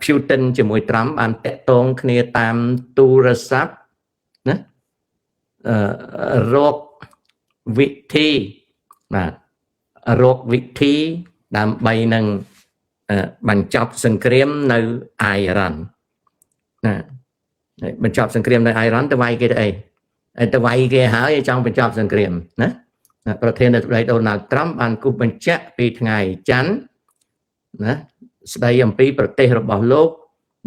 Putin ជាមួយត្រាំបានតាក់ទងគ្នាតាមទូរស័ព្ទណារកវិធីបាទរកវិធីដើម្បីនឹងបញ្ចប់សង្គ្រាមនៅអ៊ីរ៉ាន់ណាបញ្ចប់សង្គ្រាមនៅអ៊ីរ៉ាន់ទៅវាយគេទៅអីទៅវាយគេហើយចង់បញ្ចប់សង្គ្រាមណាប្រធានាធិបតីដូណាល់ត្រាំបានគូសបញ្ជាក់ពីថ្ងៃច័ន្ទណាស្ដីអំពីប្រទេសរបស់លោក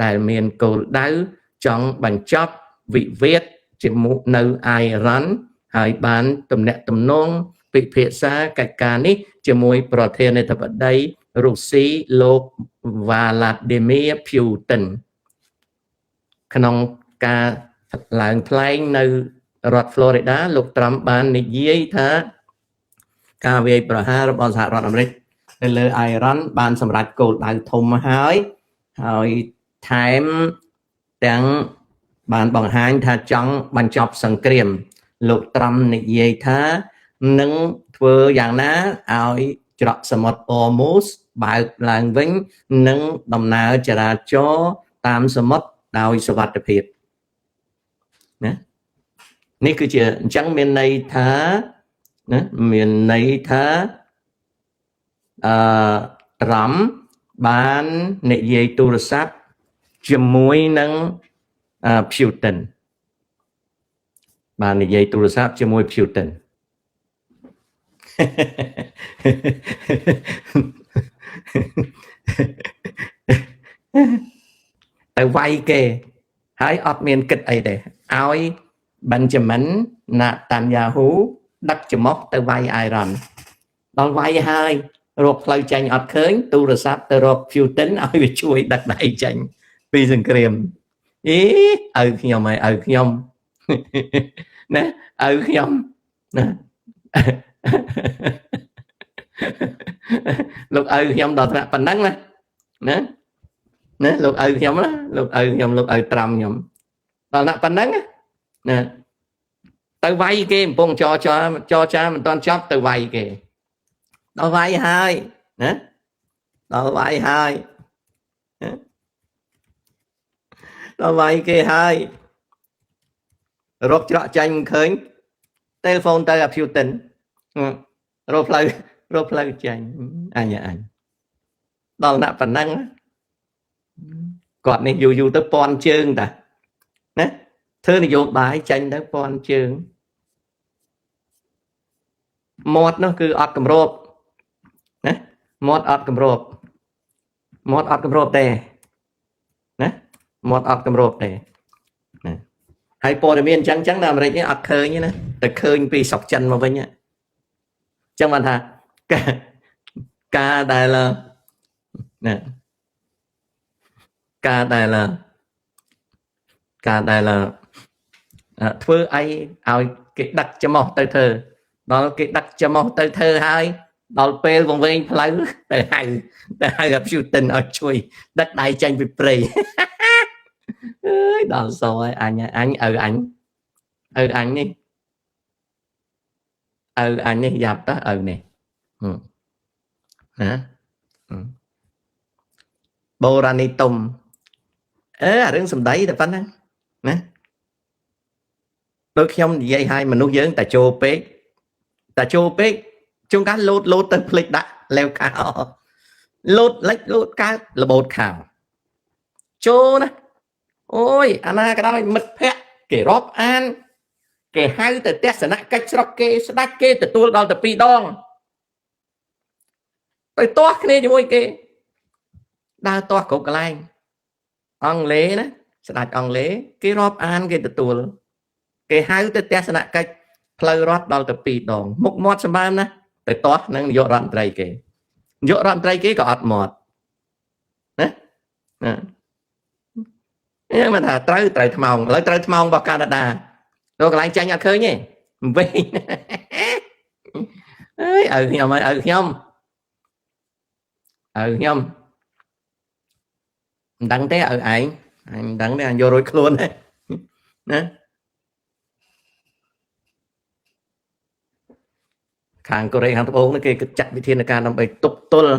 ដែលមានគោលដៅចង់បញ្ចប់វិវាទជាមួយនៅអ៊ីរ៉ាន់ហើយបានទំនាក់ទំនងពិភាក្សាកិច្ចការនេះជាមួយប្រធានាធិបតីរុស្ស៊ីលោក Vladimir Putin ក្នុងការឡើងថ្លែងនៅរដ្ឋ Florida លោកត្រាំបាននិយាយថាការវាយប្រហាររបស់សហរដ្ឋអាមេរិកទៅលើអ៊ីរ៉ាន់បានសម្រេចគោលដៅធំហើយថែមទាំងបានបង្ហាញថាចង់បញ្ចប់សង្គ្រាមលោកត្រាំនិយាយថានឹងធ្វើយ៉ាងណាឲ្យច្រកសមុទ្រអ៊័រមូសបើកឡើងវិញនិងដំណើរចរាចរណ៍តាមសមុទ្រដោយសុវត្ថិភាពណានេះគឺជាអញ្ចឹងមានន័យថាណាមានន័យថាត្រាំបាននិយាយទូរស័ព្ទជាមួយនឹងPutin បាននិយាយទូរស័ព្ទជាមួយ Putin ទៅវាយគេហើយអត់មានគិតអីទេឲ្យ Benjamin Netanyahu ដឹកចំមុខទៅវាយអ៊ីរ៉ាន់ដល់វាយហើយរកផ្លូវចេញអត់ឃើញទូរស័ព្ទទៅរក Putin ឲ្យវាជួយដឹកដៃចេញពីសង្គ្រាមឪខ្ញុំហើយឪខ្ញុំណាឪខ្ញុំណាលោកឪខ្ញុំដល់ថ្នាក់ប៉ុណ្ណឹងណាលោកឪខ្ញុំណាលោកឪខ្ញុំលោកឪត្រាំខ្ញុំដល់ថ្នាក់ប៉ុណ្ណឹងណាទៅវាយគេកំពុងចរចាមិនទាន់ចប់ទៅវាយគេដល់វាយហើយណាដល់វាយហើយដល់វាយគេហើយរកច្រកចាញ់មិនឃើញទេលហ្វូនទៅអា Putin រកផ្លូវចាញ់អញដល់ណាប៉ុណ្ណឹងគាត់នេះយូរទៅពាន់ជើងតាណាធ្វើនយោបាយចាញ់ទៅពាន់ជើងមាត់នោះគឺអត់គម្របណាមាត់អត់គម្របទេណាមាត់អត់គម្របទេណាហើយព័ត៌មានអញ្ចឹងនៅអាមេរិកនេះអត់ឃើញទេណាតែឃើញពីស្រុកចិនមកវិញអញ្ចឹងបានថាការដែលណាការដែលធ្វើអីឲ្យគេដឹកចំោះទៅធ្វើដល់គេដឹកចំោះទៅធ្វើហើយដល់ពេលវង្វេងផ្លូវទៅហៅអា Putin ឲ្យជួយដឹកដៃចេញពីព្រៃអើយដល់សហើយអញឪអញនេះយ៉ាប់តើឪនេះណាបូរ៉ានីទុំអារឿងសម្ដីតែប៉ុណ្ណឹងណាដូចខ្ញុំនិយាយឲ្យមនុស្សយើងតែចូលពេកជួនកាលលោតទៅភ្លេចដាក់លេវកៅលោតលិចលោតកើតរបូតខោចូលណាអូយអាណាក៏ដោយមិត្តភ័ក្តិគេរាប់អានគេហៅទៅទស្សនកិច្ចស្រុកគេស្ដាច់គេទទួលដល់ទៅ2ដងទៅទាស់គ្នាជាមួយគេដើរទាស់គ្រប់កន្លែងអង់គ្លេសណាស្ដាច់អង់គ្លេសគេរាប់អានគេទទួលគេហៅទៅទស្សនកិច្ចផ្លូវរដ្ឋដល់ទៅ2ដងមុខមាត់សម្បើមណាទៅទាស់នឹងនាយករដ្ឋមន្ត្រីគេនាយករដ្ឋមន្ត្រីគេក៏អត់មាត់ណាហ្នឹងមិនថាត្រូវថ្មងឥឡូវត្រូវថ្មងរបស់កាណាដាទៅកន្លែងចាញ់អត់ឃើញទេវិញអើយឪខ្ញុំមិនដឹងទេឪឯងអញមិនដឹងទេអញយករួចខ្លួនទេណាខាងកូរ៉េខាងត្បូងគេចាត់វិធានការដើម្បីទប់ទល់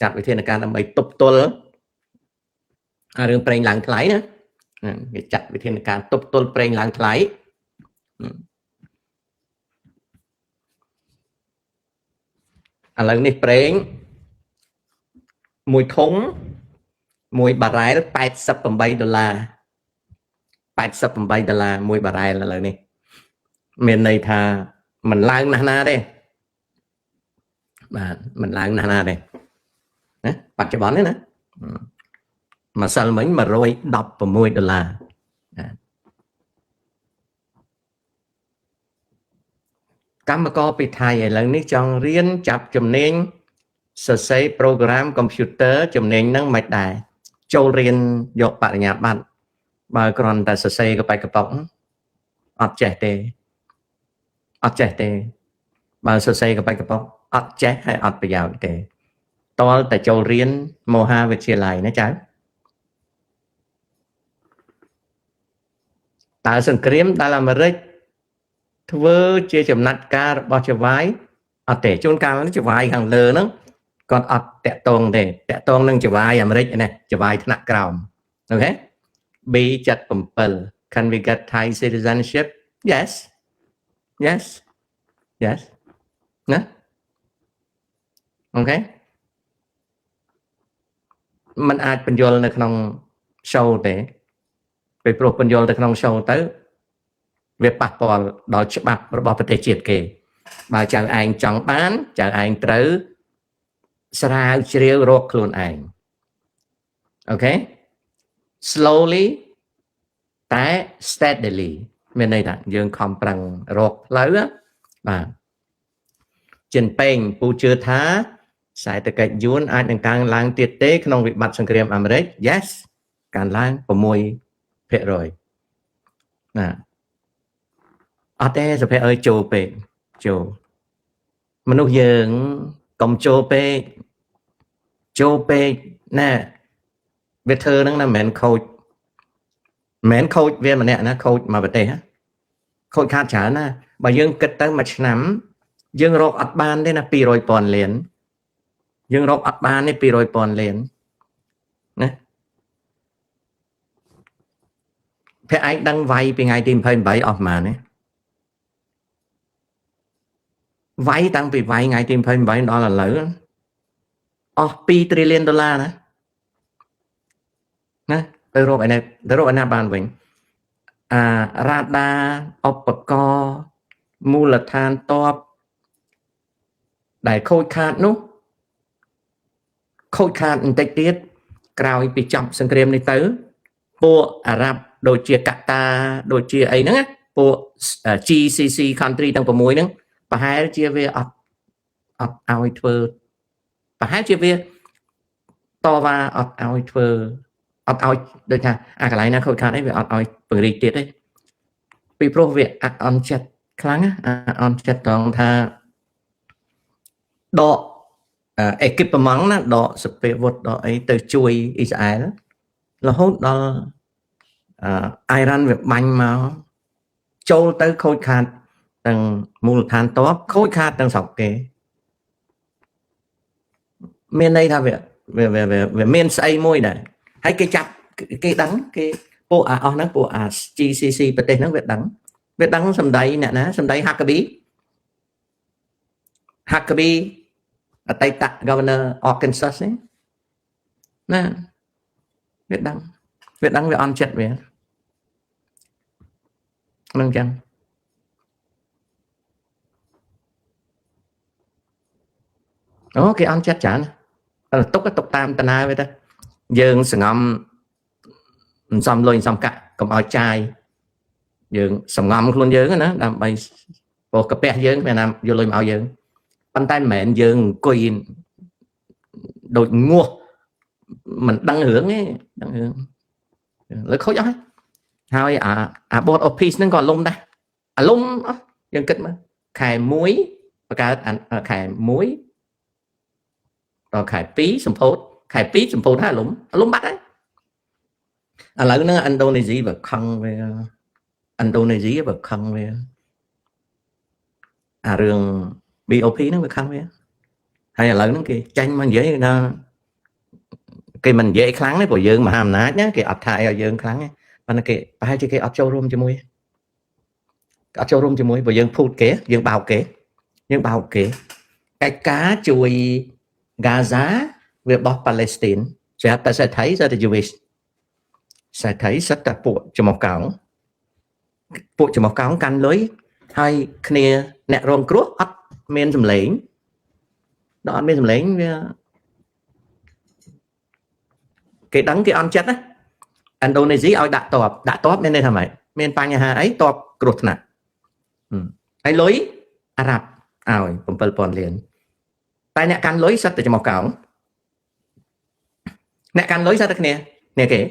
จัดวิธีการทำไมตบตัวเรื่องเพลงหลังไหลนะจัดวิธีการตบตัวเพลงหลังไหลនេះប្រេងមួយធុងមួយបារ៉ែល$88 $88មួយបារ៉ែលឥឡូវនេះមានន័យថាមិនឡើងណាស់ណាទេបាទមិនឡើងណាស់ណាទេណាបច្ចុប្បន្ននេះណាម្សិលមិញ$116កម្មករពីថៃឥឡូវនេះចង់រៀនចាប់ជំនាញសរសេរ program computer ជំនាញហ្នឹងមិនដែរចូលរៀនយកបរិញ្ញាបត្របើគ្រាន់តែសរសេរកប៉ែកកប៉ុកអត់ចេះទេបើសរសេរកប៉ែកកប៉ុកអត់ចេះហើយអត់ប្រយោជន៍ទេតលតែចូលរៀនមហាវិទ្យាល័យណាចៅតើសង្គ្រាមដែលអាមេរិកធ្វើជាចំណាត់ការរបស់ចវាយអត់ទេជួនកាលចវាយខាងលើហ្នឹងគាត់អត់តាក់ទងទេតាក់ទងនឹងចវាយអាមេរិកណាចវាយថ្នាក់ក្រោមអូខេ B77 can we get Thai citizenship yes ណាអូខេมันអាចបញ្យល់នៅក្នុង show ទេពេលព្រោះបញ្យល់ទៅក្នុង show ទៅវាប៉ះពាល់ដល់ច្បាប់របស់ប្រទេសជាតិគេបើចៅឯងចង់បានចៅឯងត្រូវស្រាវជ្រាវរកខ្លួនឯងអូខេ slowly តែ steadily មានន័យថាយើងខំប្រឹងរកផ្លូវបាទចិនប៉េងពូជឿថាសេដ្ឋកិច្ចយួនអាចនឹងកើនឡើងទៀតទេក្នុងវិបត្តិសង្គ្រាមអាមេរិក yes កើនឡើង 6% ណាអត់ទេសុភ័ក្រអើយចូលពេកចូលមនុស្សយើងកុំចូលពេកណាវាធ្វើហ្នឹងណាមិនមែនខូចវាម្នាក់ណាខូចមកប្រទេសខូចខាតច្រើនណាបើយើងគិតទៅមួយឆ្នាំយើងរកអត់បានទេណា200,000 លានយើងរកអត់បានទេ200,000 លានណាភ័ក្រឯងដឹងវាយពីថ្ងៃទី28អស់ប៉ុន្មានទេវាយតាំងពីវាយថ្ងៃទី28ដល់ឥឡូវអស់$2 trillion ណាទៅរកឯណាបានវិញរ៉ាដាឧបករណ៍មូលដ្ឋានទ័ពដែលខូចខាតនោះខូចខាតបន្តិចទៀតក្រោយពីចប់សង្គ្រាមនេះទៅពួកអារ៉ាប់ដូចជាកាតាដូចជាអីហ្នឹងពួក GCC country ទាំង6ហ្នឹងប្រហែលជាវាអត់ឲ្យធ្វើប្រហែលជាវាតវ៉ាអត់ឲ្យធ្វើអត់ឲ្យដូចថាកន្លែងណាខូចខាតអីវាអត់ឲ្យពង្រីកទៀតទេពីព្រោះវាអន់ចិត្តខ្លាំងអន់ចិត្តត្រង់ថាដកអេគីបម៉ង់ណាដកសពេវុធដកអីទៅជួយអ៊ីស្រាអែលរហូតដល់អ៊ីរ៉ានវាបាញ់មកចូលទៅខូចខាតទាំងមូលដ្ឋានទ័ពខូចខាតទាំងស្រុកគេមានន័យថាវាមានស្អីមួយដែរហើយគេចាប់គេដឹងគេពួកអស់ហ្នឹងពួកGCC ប្រទេសហ្នឹងវាដឹងសម្ដីអ្នកណាសម្ដី Huckabee អតីត Governor Arkansas ណាវាដឹងវាអន់ចិត្តវានឹងចឹងអូគេអន់ចិត្តច្រើនទុកតាមតាណាវាទៅយើងសង្ងំសំលុយសំកាក់កុំឲ្យចាយយើងសង្ងំខ្លួនយើងណាដើម្បីព្រោះកាពះយើងមានណាយកលុយមកឲ្យយើងប៉ុន្តែមិនមែនយើងអង្គុយដូចងោះមិនដឹងរឿងទេដឹងរឿងលើខូចអស់ហើយអា board office ហ្នឹងក៏លំដែរអាលំយើងគិតមើលខែ1បង្កើតខែ1ដល់ខែ2សម្ពោធខែ2សម្ពោធហើយលំបាត់ហើយឥឡូវហ្នឹងឥណ្ឌូនេស៊ីវាខឹងវាអារឿង BOP ហ្នឹងវាខឹងវាហើយឥឡូវហ្នឹងគេចាញ់មកនិយាយថា គេមិននិយាយខ្លាំងទេព្រោះយើងមហាអំណាចណាគេអត់ថាឲ្យយើងខ្លាំងទេប៉ុន្តែគេប្រហែលជាគេអត់ចូលរួមជាមួយអត់ចូលរួមជាមួយព្រោះយើងភូតគេយើងបោកគេកិច្ចការជួយហ្គាហ្សាវាបោះប៉ាឡេស្ទីនស្រាប់តែសេដ្ឋីស្រាប់តែ Jewish សេដ្ឋីសិតតែពួកចំកោងកាន់លុយហើយគ្នាអ្នករងគ្រោះអត់មានសម្លេងដល់អត់មានសម្លេងវាគេដឹងគេអន់ចិត្តណាឥណ្ឌូនេស៊ីឲ្យដាក់តបមានន័យថាម៉េចមានបញ្ហាអីតបគ្រោះថ្នាក់ហើយលុយអារ៉ាប់ឲ្យ 7,000 លានតែអ្នកកាន់លុយសិតតែចំកោងអ្នកកាន់លុយសិតតែគ្នាគេ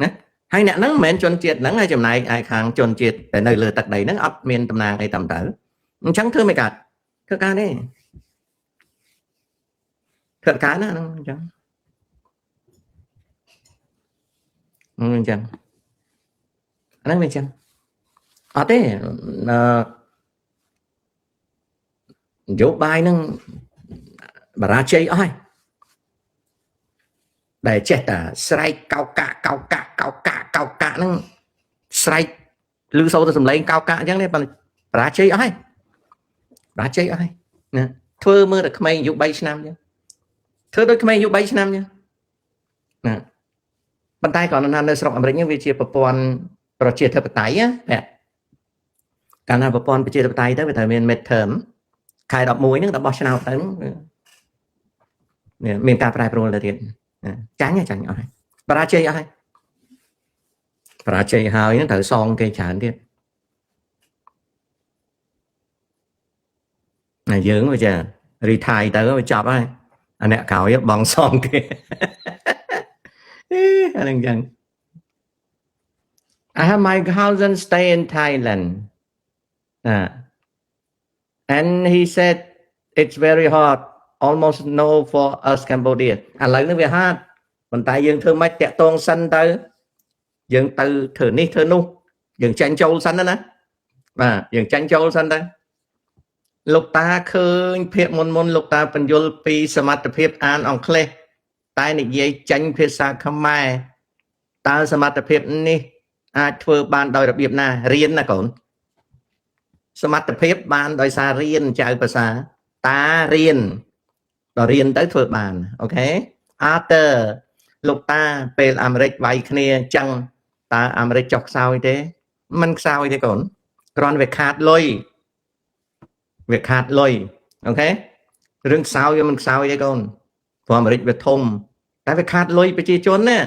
ណាហើយអ្នកហ្នឹងមិនមែនជនជាតិហ្នឹងហើយចំណែកឯខាងជនជាតិតែនៅលើទឹកដីហ្នឹងអត់មានតំណាងអីតាមទៅអញ្ចឹងធ្វើមិនកើតធ្វើកើតទេធ្វើកើតណាហ្នឹងអញ្ចឹងអាហ្នឹងមិនចឹងអត់ទេនយោបាយហ្នឹងបារាជ័យអស់ហើយដែលចេះតែស្រែកកោកាហ្នឹងស្រែកឮសូរទៅសំឡេងកោកាអញ្ចឹងទេបារាជ័យអស់ហើយណាធ្វើមើលតែក្មេងអាយុ3ឆ្នាំអញ្ចឹងធ្វើដូចក្មេងអាយុ3ឆ្នាំអញ្ចឹងណាប៉ុន្តែក៏នៅស្រុកអាមេរិកនេះវាជាប្រព័ន្ធប្រជាធិបតេយ្យណាកាលណាប្រព័ន្ធប្រជាធិបតេយ្យទៅវាត្រូវមាន midterm ខែ11ហ្នឹងដល់បោះឆ្នោតទៅមានការប្រែប្រួលទៅទៀតចាញ់អស់ហើយបរាជ័យអស់ហើយបរាជ័យហើយហ្នឹងត្រូវសងគេច្រើនទៀតណាយើងវាចារីថៃទៅវាចប់ហើយអាអ្នកក្រោយបងសងគេអាហ្នឹងចឹង I have my cousin stay in Thailand and he said it's very hard almost no for us Cambodia ឥឡូវនេះវាហាត់ប៉ុន្តែយើងធ្វើម៉េចតាក់ទងសិនទៅយើងទៅធ្វើនេះធ្វើនោះយើងចាញ់ចូលសិនណាបាទយើងចាញ់ចូលសិនទៅលោកតាឃើញភាពមុនលោកតាបញ្យលពីសមត្ថភាពអានអង់គ្លេសតែនិយាយចាញ់ភាសាខ្មែរតើសមត្ថភាពនេះអាចធ្វើបានដោយរបៀបណារៀនណាកូនសមត្ថភាពបានដោយសាររៀនចៅភាសាតារៀនដល់រៀនទៅធ្វើបានអូខេafter លោកតាពេលអាមេរិកវាយគ្នាអញ្ចឹងតើអាមេរិកចុះខ្សោយទេមិនខ្សោយទេកូនគ្រាន់វាខាតលុយអូខេរឿងខ្សោយវាមិនខ្សោយទេកូនព្រោះអាមេរិកវាធំតែវាខាតលុយប្រជាជនណា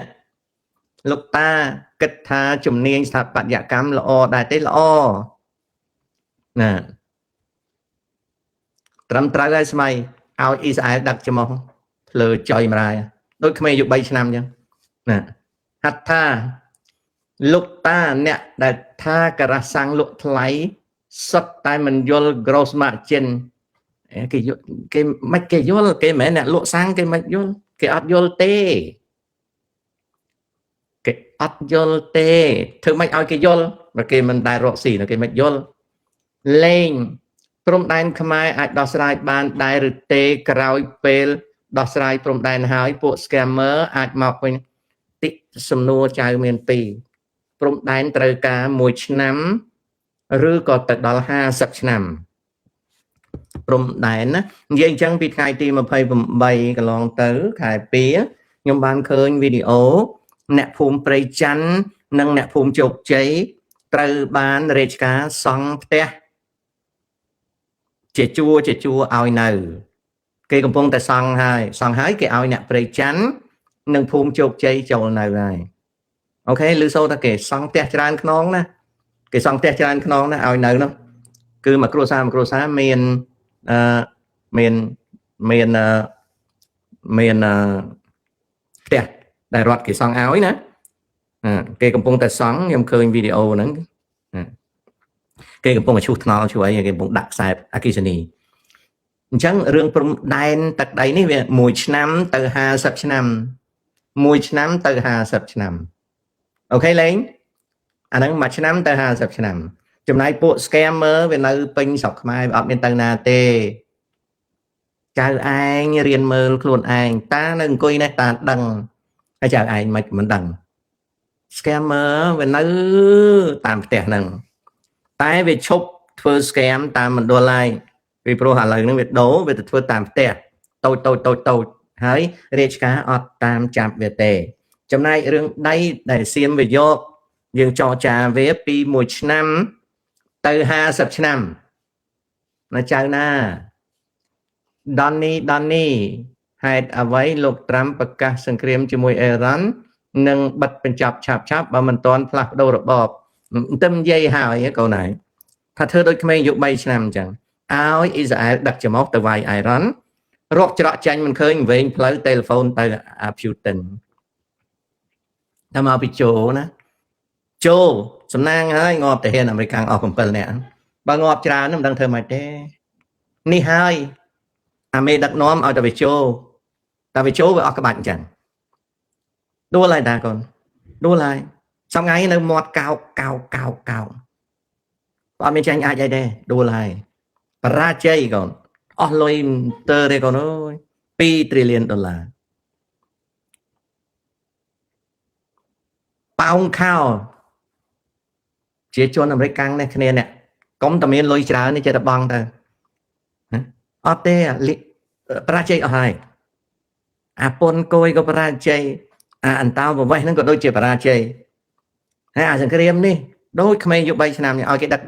លោកតាគិតថាជំនាញស្ថាបត្យកម្មល្អដែរទេល្អណាត្រឹមត្រូវហើយស្មៃឲ្យអ៊ីស្រាអែលដឹកចំហភ្លើចុយម្ដាយដូចក្មេងអាយុ3ឆ្នាំអញ្ចឹងណាហត្ថថាលោកតាអ្នកដែលថាការ៉ាសាំងលក់ថ្លៃសុទ្ធតែមិនយល់ gross margin គេមិនគេយល់គេមិនមែនអ្នកលក់សាំងគេមិនយល់គេអត់យល់ទេធ្វើម៉េចឲ្យគេយល់បើគេមិនដែលរកស៊ីគេមិនយល់លេងព្រំដែនខ្មែរអាចដោះស្រាយបានដែរឬទេក្រោយពេលដោះស្រាយព្រំដែនហើយពួក scammer អាចមកវិញតិសំណួរចៅមាន2ព្រំដែនត្រូវការ1ឆ្នាំឬក៏ទៅដល់50ឆ្នាំព្រំដែនណានិយាយអញ្ចឹងពីថ្ងៃទី28កន្លងទៅខែ2ខ្ញុំបានឃើញវីដេអូអ្នកភូមិព្រៃច័ន្ទនិងអ្នកភូមិជោគជ័យត្រូវបានរាជការសង់ផ្ទះជាជួរឲ្យនៅគេកំពុងតែសង់ហើយគេឲ្យអ្នកព្រៃច័ន្ទនិងភូមិជោគជ័យចូលនៅហើយអូខេឮសូរថាគេសង់ផ្ទះច្រើនខ្នងណាឲ្យនៅនោះគឺមួយគ្រួសារមានផ្ទះដែលរដ្ឋគេសង់ឲ្យណាគេកំពុងតែសង់ខ្ញុំឃើញវីដេអូហ្នឹងគេកំពុងតែឈូសថ្នល់ជួយគេកំពុងដាក់ខ្សែអគ្គិសនីអញ្ចឹងរឿងព្រំដែនទឹកដីនេះវា1ឆ្នាំទៅ50ឆ្នាំអូខេលេងអាហ្នឹង1ឆ្នាំទៅ50ឆ្នាំចំណែកពួក scammer វានៅពេញស្រុកខ្មែរវាអត់មានទៅណាទេ ចៅឯងរៀនមើលខ្លួនឯងតានៅអង្គុយនេះតាដឹងហើយចៅឯងមិនដឹង scammer វានៅតាមផ្ទះហ្នឹងតែវាឈប់ធ្វើ scam តាមមណ្ឌលហើយពីព្រោះឥឡូវហ្នឹងវាដូរវាទៅធ្វើតាមផ្ទះតូចហើយរាជការអត់តាមចាប់វាទេចំណែករឿងដៃដែលសៀមវាយកយើងចរចាវាពី1ឆ្នាំទៅ50ឆ្នាំណាចៅណាដននីហេតុអ្វីលោកត្រាំប្រកាសសង្គ្រាមជាមួយអ៊ីរ៉ាននឹងបិទបញ្ចប់ឆាប់បើមិនទាន់ផ្លាស់ប្ដូររបបតែនិយាយហើយកូនហើយថាធ្វើដូចក្មេងអាយុ3ឆ្នាំអញ្ចឹងឲ្យអ៊ីស្រាអែលដឹកចំហទៅវាយអ៊ីរ៉ានរកច្រកចាញ់មិនឃើញវែងផ្លូវទូរស័ព្ទទៅអាភូតិនតែមកពីជោណាជោសំណាងហើយងាប់ទៅហ៊ានអាមេរិកអស់7នាក់បើងាប់ច្រើនមិនដឹងធ្វើម៉េចទេនេះហើយអាមេដឹកនាំឲ្យតែវាជោតែវាជោវាអស់ក្បាច់អញ្ចឹងដួលហើយតាកូនដួលហើយសប្ងៃនៅមាត់កោកអត់មានចាញ់អាចអីទេដួលហើយបរាជ័យកូនអស់លុយទៅទេកូនអើយ$2 trillion ប៉ោងខោជាជនអាមេរិកកាំងនេះគ្នានេះកុំតែមានលុយច្រើននេះចេះតែបង់ទៅអត់ទេបរាជ័យអស់ហើយអាប៉ុនគយក៏បរាជ័យអាអន្តោប្រវេសន៍ហ្នឹងក៏ដូចជាបរាជ័យហើយអាសង្គ្រាមនេះដូចក្មេងយុ3ឆ្នាំនេះឲ្យគេដឹកឲ្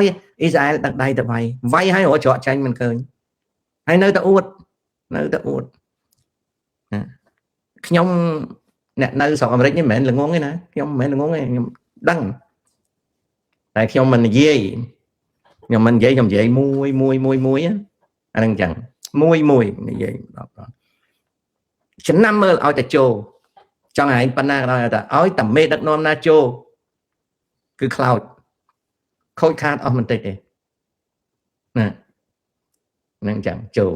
យអ៊ីស្រាអែលដឹកដៃទៅវាយឲ្យរកច្រកចាញ់មិនឃើញហើយនៅតែអួតខ្ញុំអ្នកនៅស្រុកអាមេរិកនេះមិនមែនល្ងងទេណាខ្ញុំមិនមែនល្ងងទេខ្ញុំដឹងតែខ្ញុំមិននិយាយខ្ញុំនិយាយមួយអាហ្នឹងអញ្ចឹងមួយនិយាយចំណាំមើលឲ្យតែជោចង់ឲ្យប៉ុណ្ណាក៏ដោយតែឲ្យតែមេដឹកនាំណាជោគឺខ្លោចខូចខាតអស់មិនតិចទេណាហ្នឹងអញ្ចឹងជោ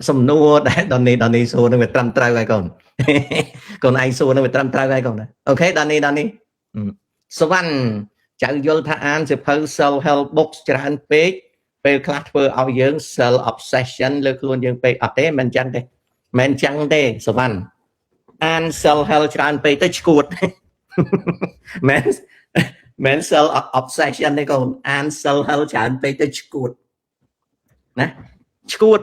សំណួរដែលដនីសួរនឹងវាត្រឹមត្រូវហើយកូនកូនឯងសួរនឹងវាត្រឹមត្រូវហើយកូនអូខេដនីសវណ្ណចៅយល់ថាអានសៀវភៅ self help books ច្រើនពេកពេលខ្លះធ្វើឲ្យយើង self obsession លើខ្លួនយើងពេកអត់ទេមិនអញ្ចឹងទេសវណ្ណអាន self help ច្រើនពេកទៅឈួតមិន self obsession ទេកូនអាន self help ច្រើនពេកទៅឈួតណាឈួត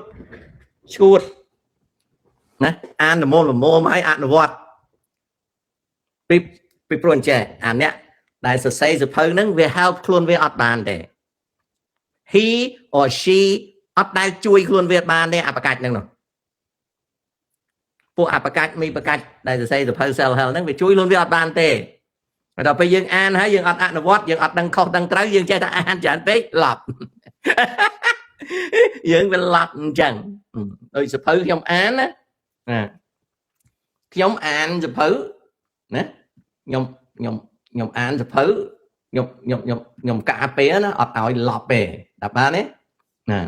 ណាអានល្មមឲ្យអនុវត្តពីព្រោះអញ្ចេះអាអ្នកដែលសរសេរសៀវភៅហ្នឹងវា help ខ្លួនវាអត់បានទេ he or she អត់ដែលជួយខ្លួនវាបានទេអបកាច់ហ្នឹងនោះពួកអបកាច់មីបកាច់ដែលសរសេរសៀវភៅ self help ហ្នឹងវាជួយខ្លួនវាអត់បានទេដល់ពេលយើងអានហើយយើងអត់អនុវត្តយើងអត់ដឹងខុសដឹងត្រូវយើងចេះតែអានច្រើនពេកឡប់យើងវាឡប់អញ្ចឹងដោយសៀវភៅខ្ញុំអានណាខ្ញុំអានសៀវភៅណាខ្ញុំអានសៀវភៅខ្ញុំការពារណាអត់ឲ្យឡប់ទេដល់បានទេណា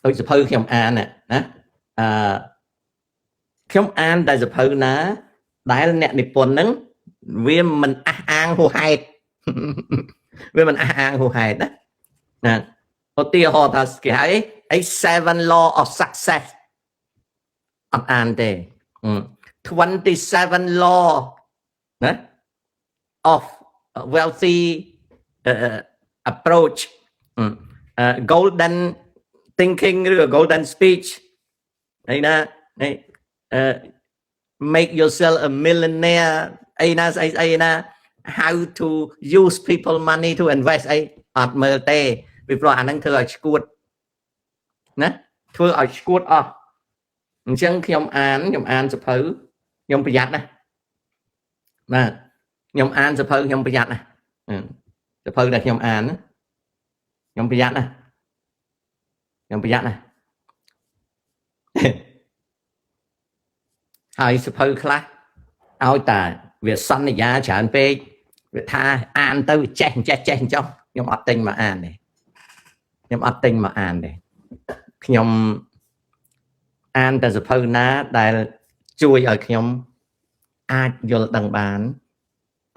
ដូចសៀវភៅខ្ញុំអានណាខ្ញុំអានតែសៀវភៅណាដែលអ្នកនិពន្ធហ្នឹងវាមិនអះអាងហួសហេតុណាឧទាហរណ៍ថាគេហៅអី 7 law of success អត់អានទេ27 law ណា of wealthy approach golden thinking ឬ golden speech ហើយណា make yourself a millionaire អីណាស្អីណា how to use people money to invest អីអត់មើលទេពីព្រោះអាហ្នឹងធ្វើឲ្យឈួតណាធ្វើឲ្យឈួតអស់អញ្ចឹងខ្ញុំអានសៀវភៅខ្ញុំប្រយ័ត្នណាបាទខ្ញុំអានសៀវភៅខ្ញុំប្រយ័ត្នណាសៀវភៅដែលខ្ញុំអានខ្ញុំប្រយ័ត្នណាហើយសៀវភៅខ្លះឲ្យតែវាសន្យាច្រើនពេកវាថាអានទៅចេះចោះខ្ញុំអត់ទិញមកអានទេខ្ញុំអានតែសៀវភៅណាដែលជួយឲ្យខ្ញុំអាចយល់ដឹងបាន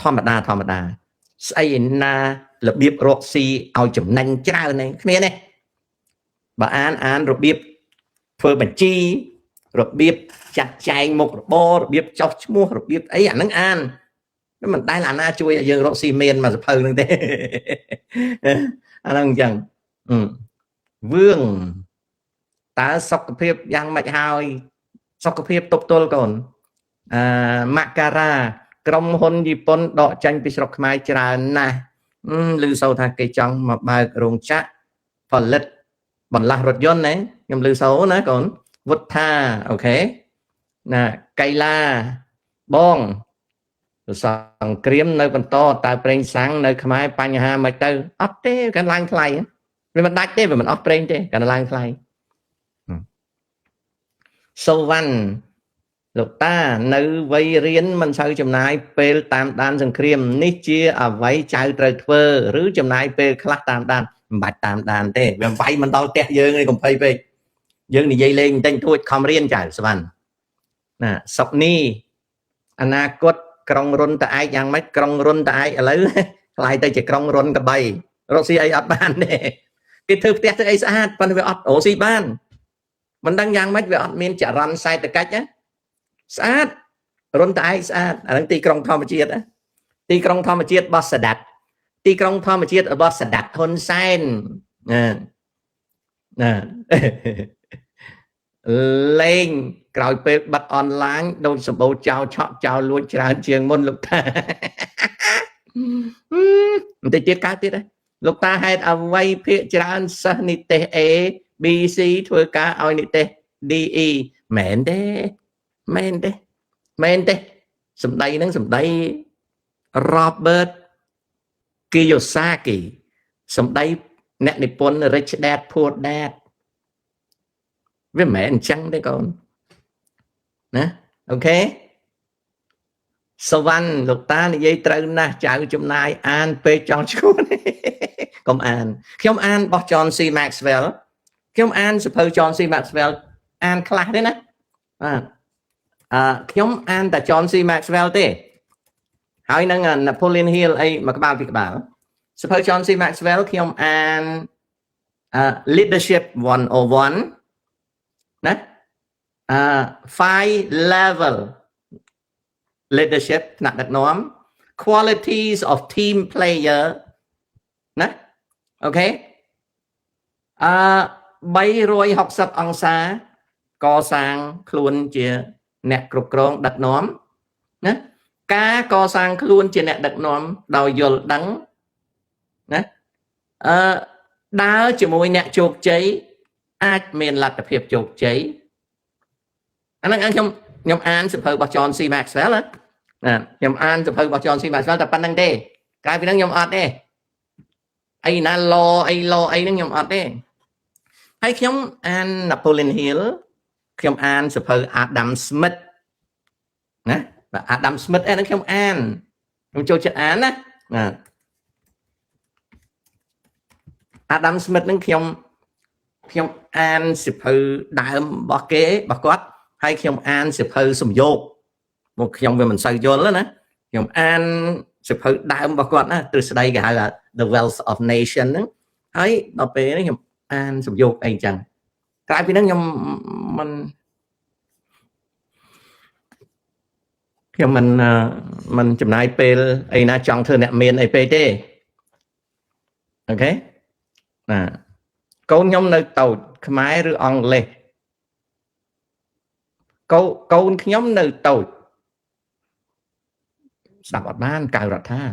ធម្មតាស្អីណា របៀបរកស៊ីឲ្យចំណេញច្រើននេះគ្នានេះបើអានរបៀបធ្វើបញ្ជីរបៀបចាត់ចែងមុខរបររបៀបចុះឈ្មោះរបៀបអីអាហ្នឹងអានមិនដែលអាណាជួយឲ្យយើងរកស៊ីមានមកសភៅហ្នឹងទេអាហ្នឹងអញ្ចឹងវឿងតើសុខភាពយ៉ាងម៉េចហើយសុខភាពទប់ទល់កូនមករាក្រុមហ៊ុនជប៉ុនដកចាញ់ពីស្រុកខ្មែរច្រើនណាស់ឮសូវថាគេចង់មកបើករោងចក្រផលិតបន្លាស់រថយន្តណាខ្ញុំឮសូវណាកូនវុទ្ធាអូខេណាកៃឡាបងសង្គ្រាមនៅបន្តតើប្រេងសាំងនៅខ្មែរបញ្ហាមិនទៅអត់ទេកាន់ឡើងថ្លៃវាមិនដាច់ទេវាមិនអស់ប្រេងទេកាន់ឡើងថ្លៃសូវ៉ាន់លោកតានៅវ័យរៀនមិនសូវចំណាយពេលតាមដានសង្គ្រាមនេះជាអ្វីចៅត្រូវធ្វើឬចំណាយពេលខ្លះតាមដានមិនបាច់តាមដានទេវាវាយមិនដល់ផ្ទះយើងឯងកុំភ័យពេកយើងនិយាយលេងបន្តិចទួចខំរៀនចៅសវណ្ណណាសុកនេះអនាគតក្រុងរុនតឯកយ៉ាងម៉េចក្រុងរុនតឯកឥឡូវខ្លាយទៅជាក្រុងរុនកបីរកស៊ីអីអត់បានទេគេធ្វើផ្ទះធ្វើអីស្អាតប៉ុន្តែវាអត់រកស៊ីបានមិនដឹងយ៉ាងម៉េចវាអត់មានចរន្តសេដ្ឋកិច្ចណាស្អាតរុនតឯកស្អាតអាហ្នឹងទីក្រុងធម្មជាតិទីក្រុងធម្មជាតិរបស់ស្ដាត់ទីក្រុងធម្មជាតិរបស់ស្ដាត់ហ៊ុនសែនណាលេងក្រោយពេលបិទអនឡាញដូចសម្បូរចោលឆក់ចោលលួចច្រើនជាងមុនលោកតាបន្តិចទៀតកើតទៀតហើយលោកតាហេតុអ្វីភាគច្រើនសិស្សនិទេស A B C ធ្វើការឲ្យនិទេស D E មែនទេសម្ដីហ្នឹងសម្ដី Robert Kiyosaki សម្ដីអ្នកនិពន្ធ Rich Dad Poor Dad វាមិនមែនអញ្ចឹងទេកូនណាអូខេសវណ្ណលោកតានិយាយត្រូវណាស់ចៅចំណាយអានពេកចង់ឈួនកុំអានខ្ញុំអានរបស់ John C Maxwell ខ្ញុំអានសៀវភៅ John C Maxwell អានខ្លះទេណាបាទខ្ញុំអានតែ John C Maxwell ទេហើយនឹង Napoleon Hill អីមួយក្បាលពីក្បាលសៀវភៅ John C Maxwell ខ្ញុំអានLeadership 101ណា5 level leadership ថ្នាក់ដឹកនាំ qualities of team player ណាអូខេ360អង្សាកសាងខ្លួនជាអ្នកគ្រប់គ្រងដឹកនាំណាការកសាងខ្លួនជាអ្នកដឹកនាំដោយយល់ដឹងណាដើរជាមួយអ្នកជោគជ័យអាចមានលទ្ធភាពជោគជ័យអាហ្នឹងខ្ញុំអានសៀវភៅរបស់ John C Maxwell ណាខ្ញុំអានសៀវភៅរបស់ John C Maxwell តែប៉ុណ្្នឹងទេក្រៅពីហ្នឹងខ្ញុំអត់ទេអីណា law អីហ្នឹងខ្ញុំអត់ទេហើយខ្ញុំអាន Napoleon Hill ខ្ញុំអានសៀវភៅ Adam Smith ណាបាទ Adam Smith ហ្នឹងខ្ញុំអានខ្ញុំចូលចិត្តអានណា Adam Smith ហ្នឹងខ្ញុំអានសៀវភៅដើមរបស់គេរបស់គាត់ហើយខ្ញុំអានសៀវភៅសំយោគមកខ្ញុំវាមិនសូវយល់ណាខ្ញុំអានសៀវភៅដើមរបស់គាត់ណាទ្រឹស្ដីគេហៅ The Wealth of Nation ហ្នឹងហើយដល់ពេលនេះខ្ញុំអានសំយោគអីចឹងក្រៅពីហ្នឹងខ្ញុំមិនចំណាយពេលអីណាចង់ធ្វើអ្នកមានអីពេកទេអូខេណាកូនខ្ញុំនៅតូចខ្មែរឬអង់គ្លេសកូនខ្ញុំនៅតូចស្ដាប់អត់បានកៅរដ្ឋា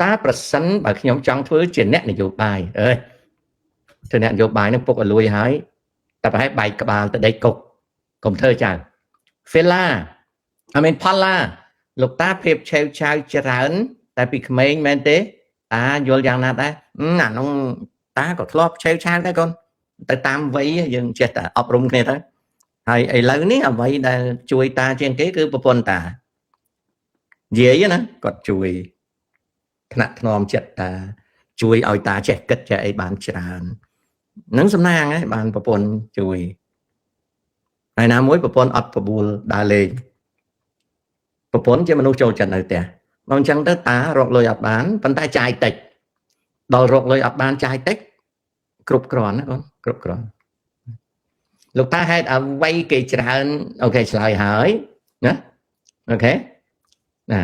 តើប្រសិនបើខ្ញុំចង់ធ្វើជាអ្នកនយោបាយធ្វើអ្នកនយោបាយនឹងពុកឲ្យលួយហើយតែប្រហែលបែកក្បាលទៅដេកគុកកុំធ្វើចៅ Fela I mean ផល្លាលោកតាភាពឆេវឆាវច្រើនតែពីក្មេងមែនទេយល់យ៉ាងណាដែរអានោះតាក៏ធ្លាប់ឆេវឆាវដែរកូនទៅតាមវ័យយើងចេះតែអប់រំគ្នាទៅហើយឥឡូវនេះអ្វីដែលជួយតាជាងគេគឺប្រពន្ធតានិយាយណាគាត់ជួយថ្នាក់ថ្នមចិត្តតាជួយឲ្យតាចេះគិតចេះអីបានច្រើននឹងសំណាងហើយបានប្រពន្ធជួយហើយណាមួយប្រពន្ធអត់ប្របួលដើរលេងប្រពន្ធជាមនុស្សចូលចិត្តនៅផ្ទះមកអញ្ចឹងទៅតារកលុយអត់បានប៉ុន្តែចាយតិច ដល់រកលុយអត់បានចាយតិចគ្រប់គ្រាន់ណាបងគ្រប់គ្រាន់លោកតាហេតុអ្វីគេច្រើនអូខេឆ្លើយហើយណាអូខេណា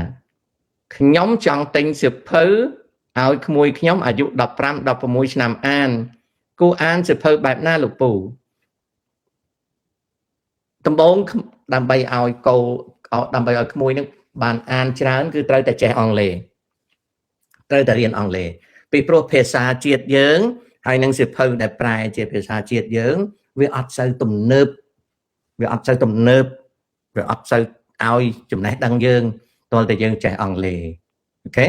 ខ្ញុំចង់ទិញសៀវភៅឲ្យក្មួយខ្ញុំអាយុ15 16ឆ្នាំអានគួរអានសៀវភៅបែបណាលោកពូដំបូងដើម្បីឲ្យកូដើម្បីឲ្យក្មួយនឹងបានអានច្រើនគឺត្រូវតែចេះអង់គ្លេសត្រូវតែរៀនអង់គ្លេសពីព្រោះភាសាជាតិយើងហើយនឹងសៀវភៅដែលប្រែជាភាសាជាតិយើងវាអត់សូវទំនើបវាអត់សូវទំនើបវាអត់សូវឲ្យចំណេះដឹងយើងតើតែយើងចេះអង់គ្លេសអូខេ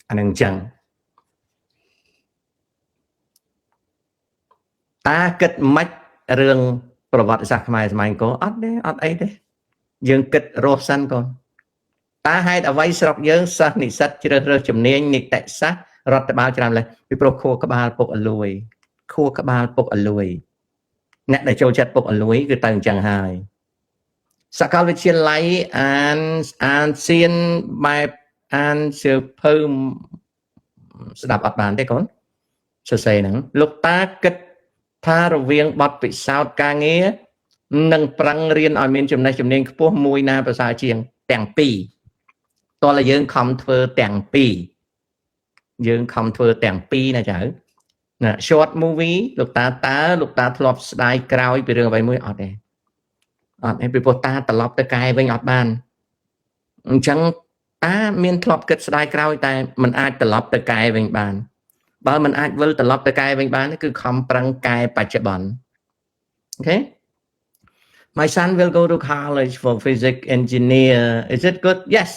អានឹងអញ្ចឹងតាគិតមិនរឿងប្រវត្តិសាស្ត្រខ្មែរសម័យអង្គរអត់ទេអត់អីទេយើងគិតរស់សិនកូនតាហេតុអ្វីស្រុកយើងសិស្សនិស្សិតជ្រើសរើសជំនាញនីតិសាស្ត្ររដ្ឋបាលច្រើនលេះពីព្រោះខួរក្បាលពុកអលួយខួរក្បាលពុកអលួយអ្នកដែលចូលចិត្តពុកអលួយគឺទៅអញ្ចឹងហើយសាកលវិទ្យាល័យអានសៀនបែបអានសៀវភៅស្ដាប់អត់បានទេកូនសរសេរហ្នឹងលោកតាគិតថារវាងបទពិសោធន៍ការងារនិងប្រឹងរៀនឲ្យមានចំណេះជំនាញខ្ពស់មួយណាប្រសើរជាងទាំងពីរតើយើងខំធ្វើទាំងពីរយើងខំធ្វើទាំងពីរណាចៅណា short movie លោកតាលោកតាធ្លាប់ស្ដាយក្រោយពីរឿងអ្វីមួយអត់ទេអត់ទេពីព្រោះតាត្រឡប់ទៅកែវិញអត់បានអញ្ចឹងតាមានធ្លាប់គិតស្ដាយក្រោយតែมันអាចត្រឡប់ទៅកែវិញបានបើมันអាចវិលត្រឡប់ទៅកែវិញបានគឺខំប្រឹងកែបច្ចុប្បន្នអូខេ My son will go to college for physics engineer is it good yes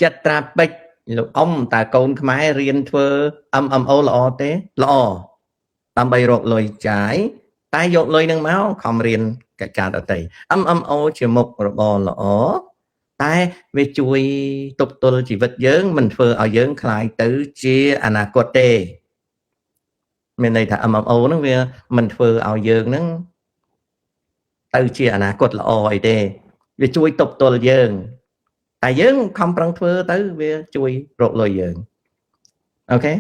ចិត្តត្រាពេជ្រលោកអ៊ំតើកូនខ្មែររៀនធ្វើ MMO ល្អទេល្អដើម្បីរកលុយចាយតែយកលុយនឹងមកខំរៀនកិច្ចការដទៃ MMO ជាមុខរបរល្អតែវាជួយទប់ទល់ជីវិតយើងមិនធ្វើឲ្យយើងคล้ายទៅជាអនាគតទេមានន័យថា MMO ហ្នឹងវាមិនធ្វើឲ្យយើងហ្នឹងទៅជាអនាគតល្អអីទេវាជួយទប់ទល់យើងតែយើងខំប្រឹងធ្វើទៅវាជួយរកលុយយើងអូខេ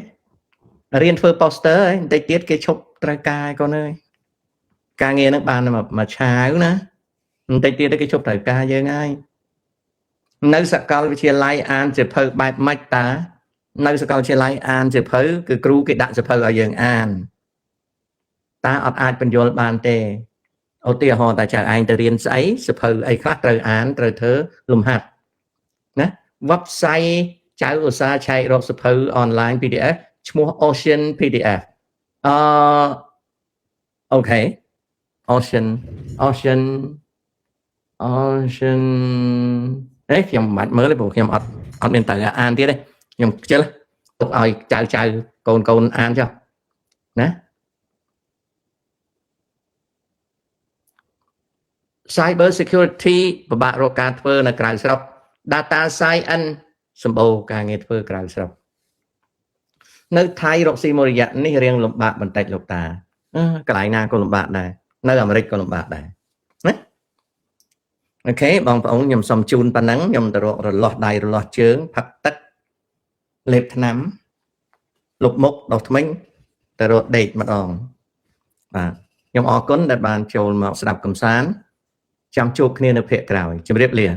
រៀនធ្វើ poster ហើយបន្តិចទៀតគេឈប់ត្រូវការឯកូនអើយការងារហ្នឹងបានមកឆាវណាបន្តិចទៀតគេឈប់ត្រូវការយើងហើយនៅសាកលវិទ្យាល័យអានសៀវភៅបែបម៉េចតានៅសាកលវិទ្យាល័យអានសៀវភៅគឺគ្រូគេដាក់សៀវភៅឲ្យយើងអានតាអត់អាចបញ្យល់បានទេឧទាហរណ៍តែចៅឯងទៅរៀនស្អីសៀវភៅអីខ្លះត្រូវអានត្រូវធ្វើលំហាត់ណា website ចៅឧស្សាហ៍ឆែករកសៀវភៅ online PDF ឈ្មោះ Ocean PDF អូខេ Ocean ខ្ញុំមិនបាច់មើលទេព្រោះខ្ញុំអត់មានតើអានទៀតទេខ្ញុំខ្ជិលទុកឲ្យចៅកូនអានចុះណា Cyber security ពិបាករកការធ្វើនៅក្រៅស្រុក Data Science សម្បូរការងារធ្វើក្រៅស្រុកនៅថៃរកស៊ីមួយរយៈនេះរៀងលំបាកបន្តិចលោកតាកន្លែងណាក៏លំបាកដែរនៅអាមេរិកក៏លំបាកដែរណាអូខេបងប្អូនខ្ញុំសូមជូនប៉ុណ្ណឹងខ្ញុំទៅរករលាស់ដៃរលាស់ជើងផឹកទឹកលេបថ្នាំលុបមុខដោះធ្មេញទៅរកដេកម្ដងបាទខ្ញុំអរគុណដែលបានចូលមកស្ដាប់កំសាន្តចាំជួបគ្នានៅភាគក្រោយជម្រាបលា